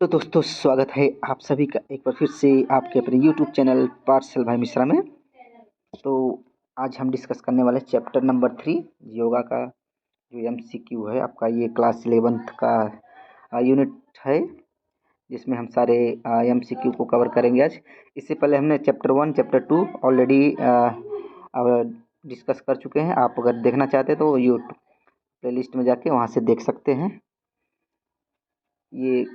तो दोस्तों स्वागत है आप सभी का एक बार फिर से आपके अपने YouTube चैनल पार्सल भाई मिश्रा में। तो आज हम डिस्कस करने वाले चैप्टर नंबर 3 योगा का जो MCQ है आपका। ये क्लास 11th का यूनिट है जिसमें हम सारे MCQ को कवर करेंगे आज। इससे पहले हमने चैप्टर 1 चैप्टर 2 ऑलरेडी डिस्कस कर चुके हैं। आप अगर देखना चाहते हैं तो यूट्यूब प्लेलिस्ट में जाके वहाँ से देख सकते हैं। ये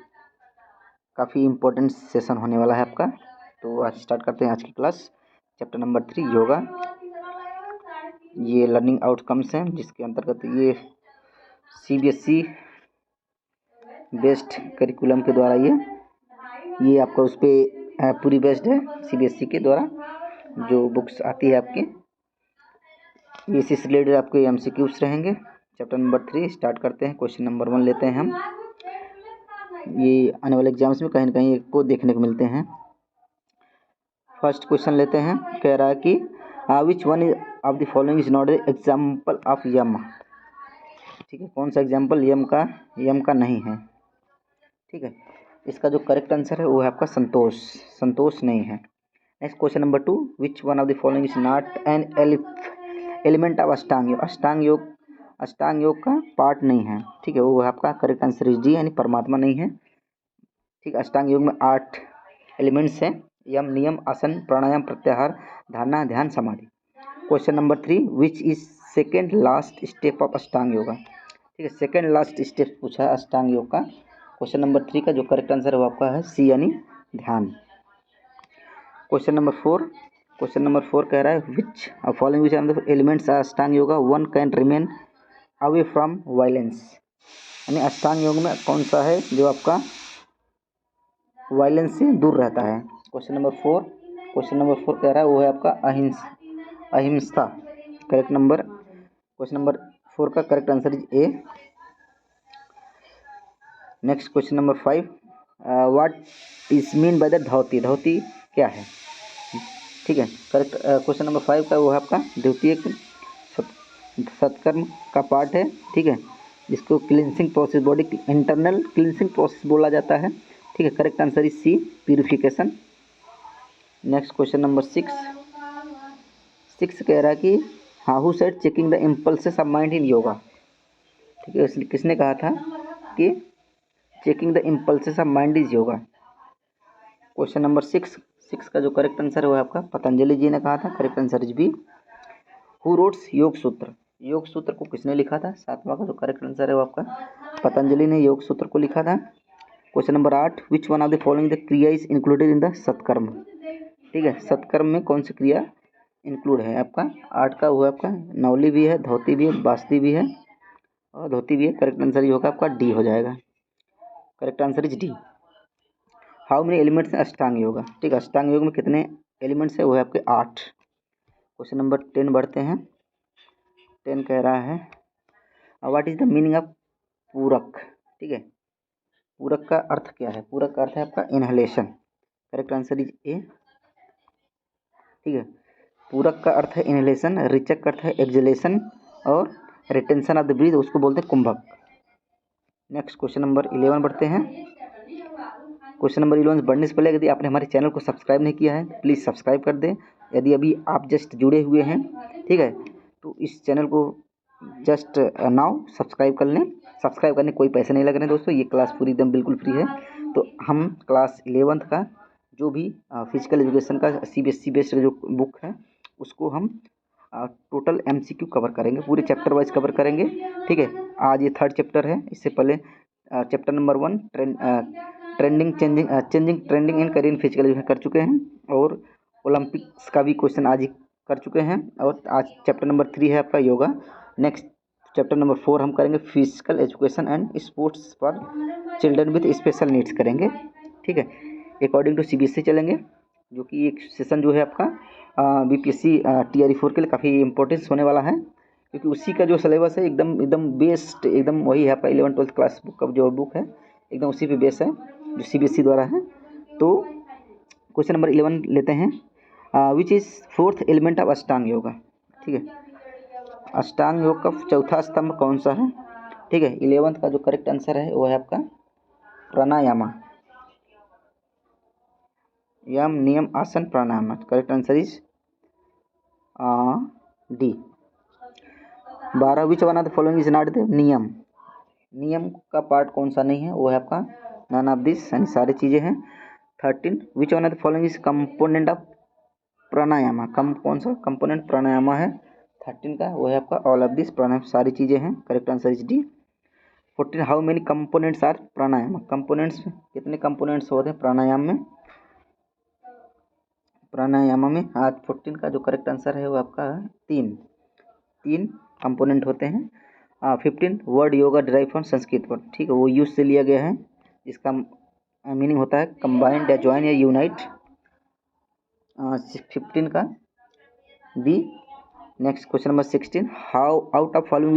काफ़ी इम्पोर्टेंट सेशन होने वाला है आपका। तो आज स्टार्ट करते हैं आज की क्लास। Chapter number 3 yoga. ये लर्निंग आउटकम्स हैं जिसके अंतर्गत ये CBSE बेस्ड करिकुलम के द्वारा ये आपका उस पर पूरी बेस्ड है। CBSE के द्वारा जो बुक्स आती है आपकी, इसी से रिलेटेड आपके MCQs रहेंगे। चैप्टर नंबर 3 स्टार्ट करते हैं। क्वेश्चन नंबर 1 लेते हैं हम। ये आने वाले एग्जाम्स में कहीं ना कहीं को देखने को मिलते हैं। फर्स्ट क्वेश्चन लेते हैं। कह रहा है कि which one is of the following is not example of yama. ठीक है, कौन सा एग्जाम्पल यम का नहीं है। ठीक है, इसका जो करेक्ट आंसर है वो है आपका संतोष नहीं है। Next question number 2, which one of the following is not an element of अष्टांग योग। अष्टांग योग का पार्ट नहीं है। ठीक है, वो है आपका करेक्ट आंसर इज डी, यानी परमात्मा नहीं है। ठीक, अष्टांग योग में 8 एलिमेंट्स हैं। यम, नियम, आसन, प्राणायाम, प्रत्याहार, धारणा, ध्यान, समाधि। Question number 3, which is second last step of Ashtanga yoga. ठीक है, सेकेंड लास्ट स्टेप पूछा है अष्टांग योग का। क्वेश्चन नंबर 3 का जो करेक्ट आंसर है वो आपका है सी, यानी ध्यान। क्वेश्चन नंबर 4 कह रहा है which following which are the elements of Ashtanga yoga one can remain away from violence. यानी अष्टांग योग में कौन सा है जो आपका वायलेंस से दूर रहता है। क्वेश्चन नंबर 4 कह रहा है वो है आपका अहिंसा। क्वेश्चन नंबर 4 का correct answer is A. Next question number 5, what is mean by the dhauti क्या है। ठीक है, करेक्ट क्वेश्चन नंबर 5 का वो है आपका द्वितीय सत्कर्म का पार्ट है। ठीक है, जिसको cleansing process, body internal cleansing process बोला जाता है। ठीक है, correct answer is C, purification. Next question number 6 कह रहा है कि who said checking the impulses of mind in yoga. ठीक है, इसलिए किसने कहा था कि checking the impulses of mind is yoga. Question number 6 का जो करेक्ट आंसर है वो है आपका पतंजलि जी ने कहा था। Correct answer is B. Who wrote Yoga Sutra को किसने लिखा था। 7वां का जो करेक्ट आंसर है वो आपका पतंजलि ने योग सूत्र को लिखा था। Question number 8, which one of the following the kriya is included in the सत्कर्म। ठीक है, सत्कर्म में कौन सी क्रिया इंक्लूड है आपका। 8 का हुआ आपका नवली भी है, धोती भी है, बास्ती भी है और धोती भी है। करेक्ट आंसर ये होगा आपका डी हो जाएगा। Correct answer is D. How many elements अष्टांग योगा। ठीक है, अष्टांग योग में कितने एलिमेंट्स है वो है आपके 8। क्वेश्चन नंबर 10 बढ़ते हैं। 10 कह रहा है what is the meaning of पूरक। ठीक है, पूरक का अर्थ क्या है। पूरक का अर्थ है आपका इनहेलेशन। करेक्ट आंसर इज ए। ठीक है, पूरक का अर्थ है इनहेलेशन, रिचक का अर्थ है एक्सहेलेशन और रिटेंशन ऑफ द ब्रीथ उसको बोलते हैं कुंभक। नेक्स्ट क्वेश्चन नंबर 11 बढ़ते हैं। क्वेश्चन नंबर 11 बढ़ने से पहले यदि आपने हमारे चैनल को सब्सक्राइब नहीं किया है प्लीज़ सब्सक्राइब कर दें। यदि अभी आप जस्ट जुड़े हुए हैं, ठीक है, तो इस चैनल को जस्ट नाउ सब्सक्राइब कर लें। सब्सक्राइब करने कोई पैसे नहीं लग रहे हैं दोस्तों, ये क्लास पूरी एकदम बिल्कुल फ्री है। तो हम क्लास 11th का जो भी फिजिकल एजुकेशन का CBSE बेस्ड जो बुक है उसको हम टोटल MCQ कवर करेंगे, पूरे चैप्टर वाइज कवर करेंगे। ठीक है, आज ये 3rd चैप्टर है। इससे पहले chapter number 1 changing trending in career physical education कर चुके हैं और ओलंपिक्स का भी क्वेश्चन आज ही कर चुके हैं। और आज चैप्टर नंबर 3 है आपका योगा। नेक्स्ट चैप्टर नंबर 4 हम करेंगे physical education and sports for children with special needs करेंगे। ठीक है, अकॉर्डिंग टू CBSE चलेंगे, जो कि एक सेशन जो है आपका BPSC TRE 4 के लिए काफ़ी इंपॉर्टेंस होने वाला है, क्योंकि उसी का जो सिलेबस है एकदम बेस्ड एकदम वही है आपका 11th-12th क्लास बुक का जो बुक है एकदम उसी पे बेस है जो CBSE द्वारा है। तो क्वेश्चन नंबर 11 लेते हैं। Which is 4th element of Ashtanga yoga. ठीक है, अष्टांग योग का चौथा स्तंभ कौन सा है। ठीक है, 11th का जो करेक्ट आंसर है वो है आपका प्राणायामा। यम, नियम, आसन, प्राणायाम। Correct answer is D. 12 which one of the following is not the niyama. नियम का पार्ट कौन सा नहीं है, वो है आपका नन ऑफ दिस, यानी सारी चीज़ें हैं। 13 विच one of the following is component of प्राणायामा। कौन सा कंपोनेंट प्राणायामा है 13 का, वो है आपका ऑल ऑफ दिस, प्राणायाम सारी चीज़ें हैं। Correct answer is D. 14 how many components are pranayama. Components कितने कंपोनेंट्स होते हैं प्राणायाम में, प्राणायाम में। आज 14 का जो करेक्ट आंसर है वो आपका 3 कंपोनेंट होते हैं। 15 word yoga derive from Sanskrit word, ठीक है, वो यूज से लिया गया है, जिसका मीनिंग होता है कंबाइंड या ज्वाइन या यूनाइट। 15 का B. Next question number 16 how out of following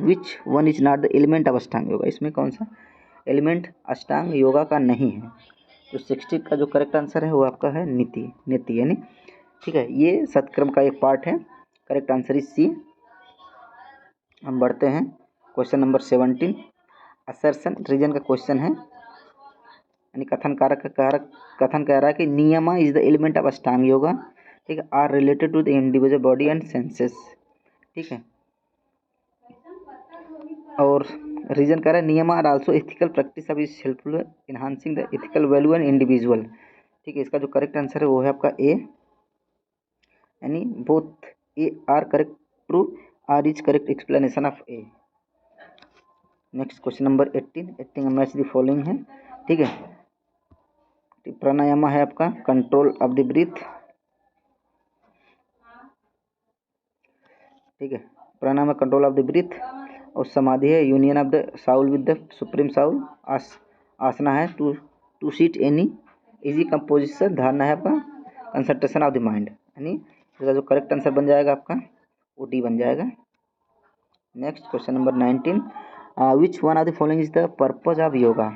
which one is not the element of Ashtanga yoga. इसमें कौन सा एलिमेंट अष्टांग योगा का नहीं है। तो 16 का जो करेक्ट आंसर है वो आपका है नीति यानी, ठीक है, ये सत्कर्म का एक पार्ट है। Correct answer is C. हम बढ़ते हैं क्वेश्चन नंबर 17 असर्शन रीजन का क्वेश्चन है, यानी कथन कह रहा है कि नियमा is the element of Ashtanga yoga, ठीक है, are related to the individual body and senses, ठीक है। और रीजन कह रहा है niyama are also ethical practice of is helpful enhancing the ethical value and individual, ठीक है। इसका जो करेक्ट आंसर है वो है आपका ए, यानी both A R correct, true R is correct explanation of A. Next question number 18 match the following है, ठीक है। प्राणायाम है आपका कंट्रोल ऑफ द ब्रीथ, ठीक है, pranayama control of the breath. और समाधि है union of the soul with the supreme soul. Asana है to sit any easy composition. धारणा है आपका कंसंट्रेशन ऑफ द माइंड, यानी इसका जो करेक्ट आंसर बन जाएगा आपका वो डी बन जाएगा। Next question number 19 which one of the following is the purpose of yoga,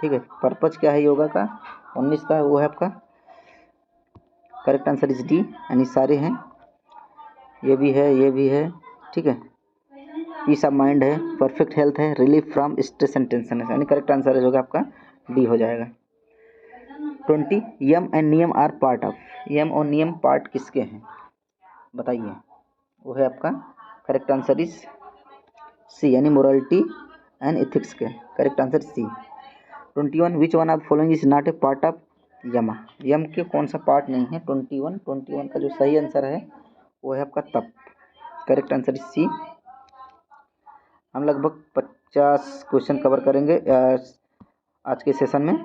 ठीक है, पर्पज क्या है योगा का 19 का वो है आपका करेक्ट आंसर इज डी, यानी सारे हैं, ये भी है, ठीक है। पीस ऑफ माइंड है, परफेक्ट हेल्थ है, relief from stress and tension है, यानी करेक्ट आंसर होगा आपका डी हो जाएगा। 20 यम एंड नियम आर पार्ट ऑफ। यम और नियम पार्ट किसके हैं बताइए, वो है आपका करेक्ट आंसर इज सी, यानी मोरालिटी एंड एथिक्स के। Correct answer C. 21 which one of following is not a part of yama. यम के कौन सा पार्ट नहीं है 21 का जो सही आंसर है वो है आपका तप। Correct answer is C. हम लगभग 50 क्वेश्चन कवर करेंगे आज के सेशन में,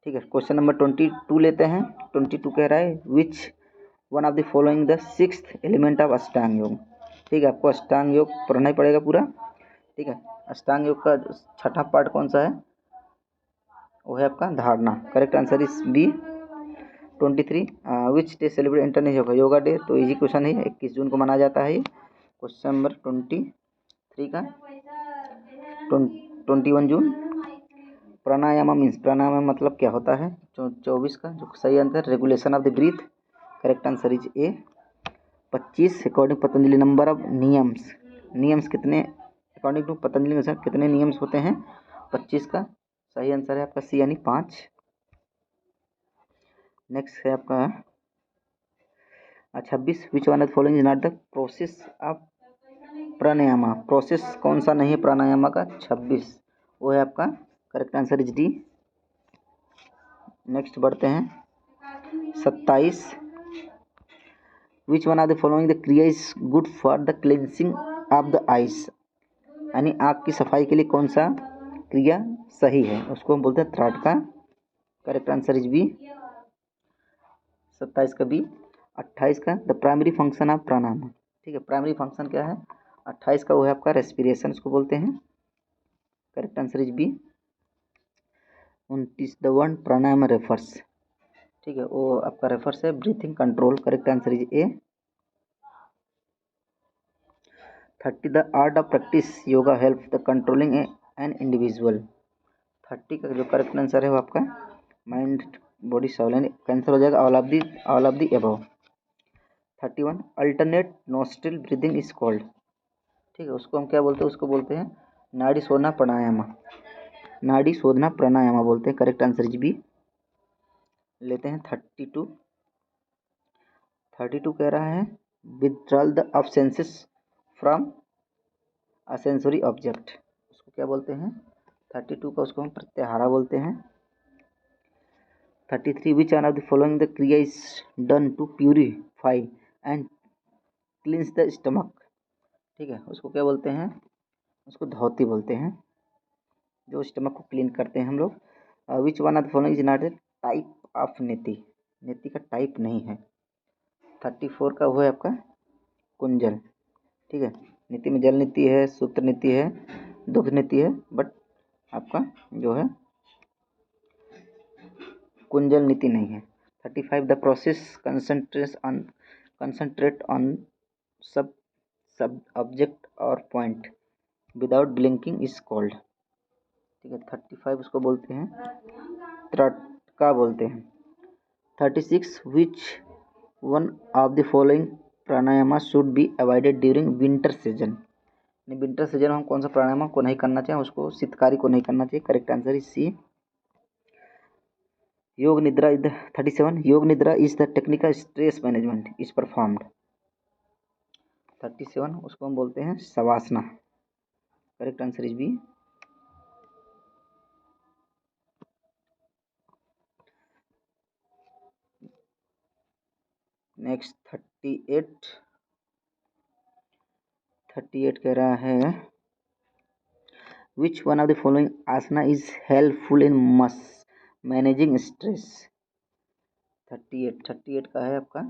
ठीक है। क्वेश्चन नंबर 22 लेते हैं। 22 कह रहा है which one of the following the 6th element of अष्टांग योग, ठीक है, आपको अष्टांग योग पढ़ना ही पड़ेगा पूरा, ठीक है। अष्टांग योग का छठा पार्ट कौन सा है वो है आपका धारणा। Correct answer is B. 23 which day celebrate international yoga day. तो इजी क्वेश्चन है, 21 जून को मनाया जाता है ये। क्वेश्चन नंबर 23 का 21 जून। प्राणायाम मीन्स प्राणायाम मतलब क्या होता है 24 का जो सही answer regulation of the breath. Correct answer is A. 25 according Patanjali number of niyams कितने अकॉर्डिंग टू पतंजलि अनुसार कितने नियम्स होते हैं 25 का सही आंसर है आपका सी, यानी 5। नेक्स्ट है आपका 26 विच one of the following is not the process of pranayama. Process कौन सा नहीं है प्राणायामा का 26 वो है आपका correct answer is D. Next बढ़ते हैं 27 which one of the following the kriya is good for the cleansing of the eyes, यानी आँख की सफाई के लिए कौन सा क्रिया सही है उसको हम बोलते हैं थ्रॉट का। करेक्ट आंसर इज बी 27 का बी। 28 का द प्राइमरी फंक्शन ऑफ प्राणायाम, ठीक है, प्राइमरी फंक्शन क्या है 28 का वो है आपका रेस्पिरेशन उसको बोलते हैं। Correct answer is B. 29 the one pranayama refers, ठीक है, वो आपका रेफर्स है breathing control. Correct answer is A. 30 the art of practice yoga help the controlling an individual. 30 का जो करेक्ट आंसर है वो आपका माइंड बॉडी सोल, यानी कैंसर हो जाएगा all of the above. 31 alternate nostril breathing is called, ठीक है, उसको हम क्या बोलते हैं उसको बोलते हैं नाड़ी शोधना प्राणायाम बोलते हैं। Correct answer is B. लेते हैं 32। 32 कह रहा है withdrawal the of senses from a sensory object, उसको क्या बोलते हैं? 32 का उसको हम प्रत्याहारा बोलते हैं। 33 which one of the following the kriya is done to purify and cleanse the stomach, ठीक है, उसको क्या बोलते हैं? उसको धौती बोलते हैं, जो स्टमक को क्लीन करते हैं हम लोग। विच one of the following is not A type of नीति, नीति का टाइप नहीं है। 34 का वो है आपका कुंजल, ठीक है, नीति में जल नीति है, सूत्र नीति है, दुग्ध नीति है, बट आपका जो है कुंजल नीति नहीं है। 35 द प्रोसेस कंसंट्रेट ऑन सब सब ऑब्जेक्ट और point without blinking is called, ठीक है, 35 उसको बोलते हैं त्रटका बोलते हैं। 36 विच one of the following pranayama should be avoided during winter season, winter season में हम कौन सा प्राणायाम को नहीं करना चाहिए? उसको शीतकारी को नहीं करना चाहिए। करेक्ट आंसर इज सी, योग Nidra is the 37 Yoga Nidra is the technical stress management is performed. 37 उसको हम बोलते हैं shavasana. Correct answer is B. Next 38 कह रहा है which one of the following asana is helpful in managing stress. 38 का है आपका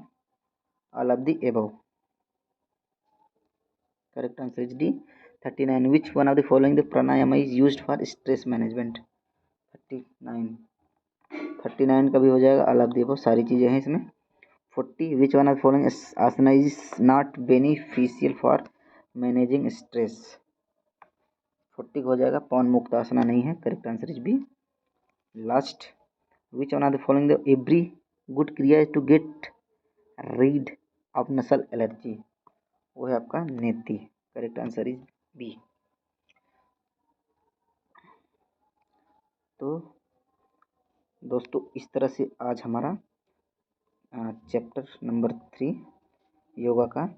all of the above. Correct answer is D. 39 which one of the following the pranayama is used for stress management. 39 का भी हो जाएगा ऑल ऑफ द एबव, सारी चीज़ें हैं इसमें। 40 which one of the following asana is not beneficial for managing stress. 40 हो जाएगा पवन मुक्त आसना नहीं है। Correct answer is B. Last which one of the following the every good kriya is to get rid of nasal allergy, वो है आपका neti. Correct answer is B. तो दोस्तों इस तरह से आज हमारा चैप्टर नंबर 3 योगा का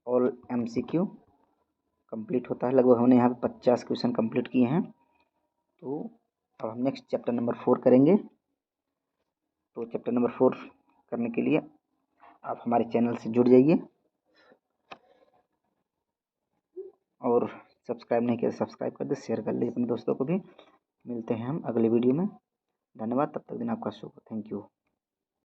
ऑल MCQ कंप्लीट होता है। लगभग हमने यहाँ पे 50 क्वेश्चन कंप्लीट किए हैं। तो अब हम नेक्स्ट चैप्टर नंबर 4 करेंगे। तो चैप्टर नंबर 4 करने के लिए आप हमारे चैनल से जुड़ जाइए और सब्सक्राइब नहीं किया सब्सक्राइब कर दे, शेयर कर लीजिए अपने दोस्तों को भी। मिलते हैं हम अगले वीडियो में। धन्यवाद, तब तक दिन आपका शुभ हो। Thank you.